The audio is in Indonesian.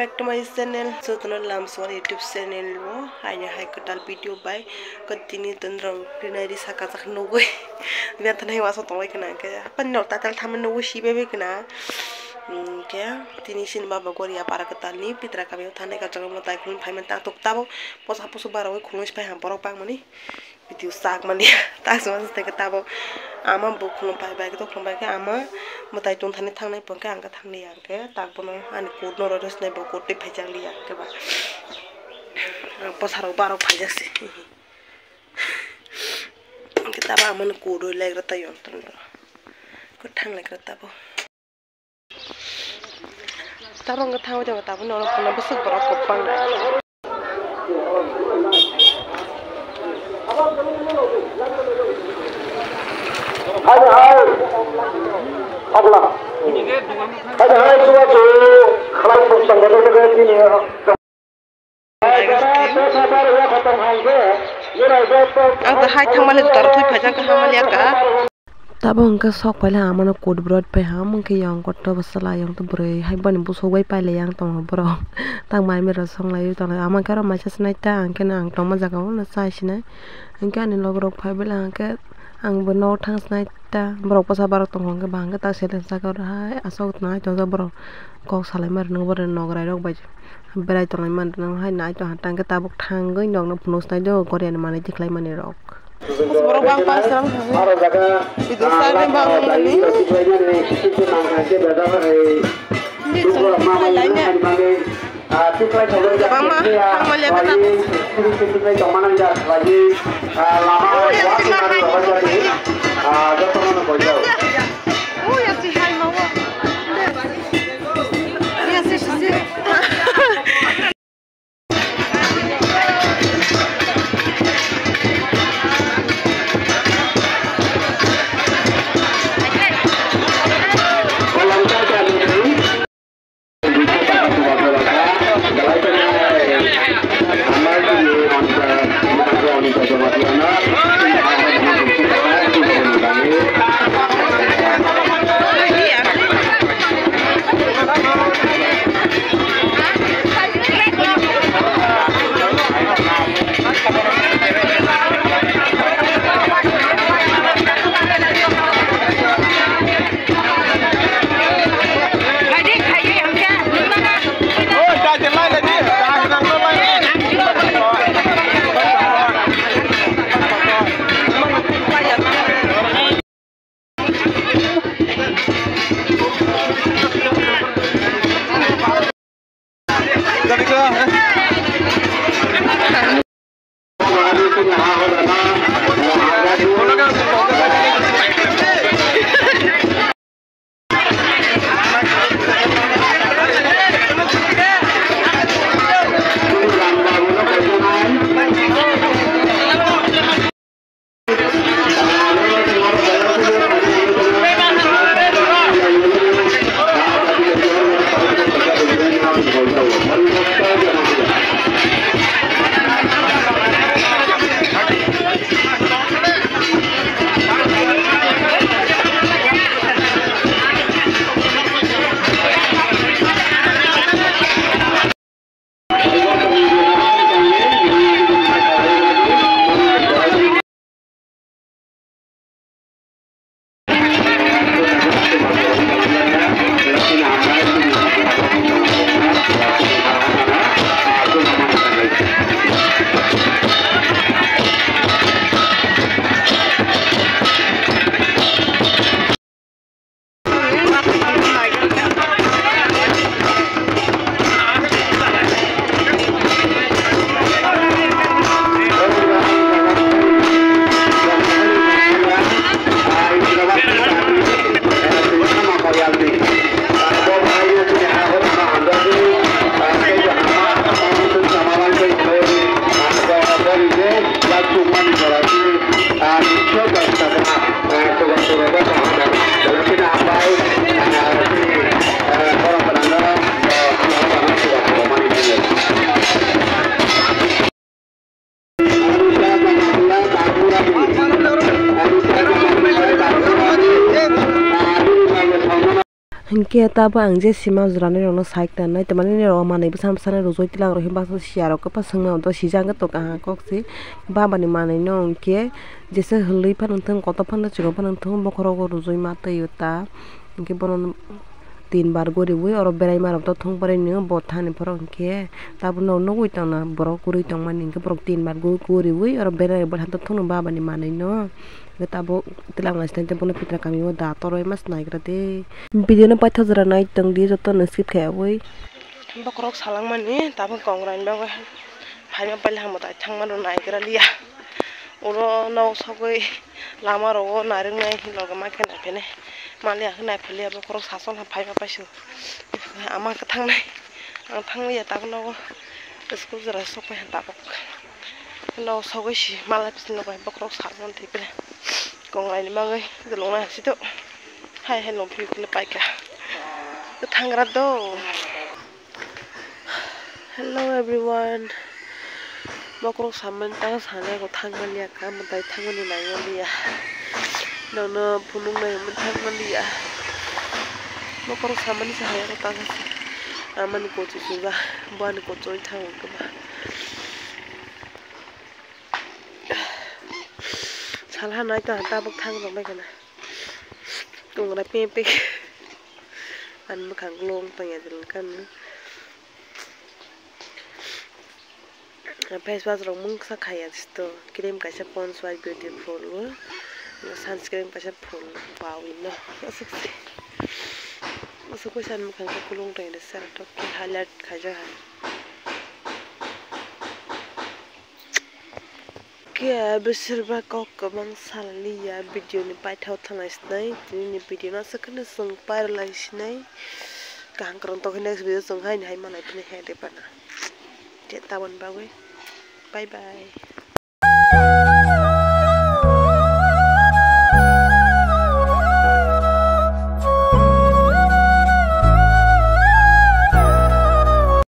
back to my channel. So tono lamswar YouTube channel wo hanya hai ketal video by ketini tendrong pinari sakazak nogoi. Biar tanah waso toloi kena ke. Apa nyok tatal taman nogoi si bebe kena. Kaya tini sin baba goria para ketal ni pitra kami tanah kacang motai kun pai mentang tok tabo pos hapu subaroi kun wis pai hamporok pang mani. Video sak mani tas mas te ketabo ama bukung pai bai to pai ke ama motai tun thani thang nai pangke angka thang ni angke tak bono ani kod no ros nai bo kod te phajang li angke ba posaro baro phajak se kita ba amon kodo leg rata yon ton ko thang leg rata bo tarong ka thaw jang ta bo no pona besuk baro ko pang hai Allah hai semua tu kalau bersama dengan ini ang hai thang male tar thui phajang ka hamalia ka tabo angka sok pala amana code broad pe ham ke yang kotta basala yang to bre hai ban bu so bai pai le yang tong bro tang mai me rasong lai tong amang ka ma chas nai ta angke nang tong ma jaga na sai sina angke ani log rok phai bela angke ang bono thang snai ta brok pasa barok tong hong ke bang ta selen sa ka hai asok nai to bro kok salai mar no bor no grai rok bai berai tong man nang hai nai to hatang ke tabuk thang goi nong no pnos nai do korean mane diklai mane rok bro bang pas rang itu sai bang ni Hingke tabo ang je sima jurani rokno saik tanai tamani rok manui bwsang bwsang rojoi tilang rok himba siya rok pa singma do sijang to kaha koksi babani manui no hingke jesa hului phanangthong koto phano chigo phanangthong bokhorok rojoi ma taiyo ta hingke bono tin bar goriwui oro berai marok to thongparai no bo thani porok hingke tabo no nugui tongna borok guri tongmani hingke borok tin bar goriwui oro berai bo hanto thongno babani manui no tabo tilang nastain bono pitra kami o da toroi mas naigra de video no paitha jora nai tong di joto no skip khayawui bokrok salang mani tabo kongrain ba phaima paile hamo tai thangmano naigra liya oro no sogoi lama ro nareng nai loga ma kena pene malia nai phele bokrok sasol ha phaima paisu ama ka thangnai ang thangliya tabo no school jora sokpai tabo no sogoi si mala pisno ko bokrok salmon thikre konglai ni mangai gelongna sito hai hai lompi kle paika thangra do. Hello everyone, bokrok saman ta sane ko thangmalia ka mutai thangmani naimalia nono phunung nai mun thangmalia bokrok samani sahaya ko ta amani ko chusuga bani ko choi thang ko ba salha nai ta bok thang jong bai kana tung ra pe pe an makhang long tanya jel kan face wash rok mung sa khaya sto cream kaisa Pond's White Beautiful sunscreen kaisa full bawi no asuk ko san makhang ko kulung tanya de sar to highlight khaja Kaya beserba kau kebang salia video ni paithau thangai snai ni video na sakna sung parlai snai kang kron to next video sung hai manai pne he de pana te tawan bawe bye bye.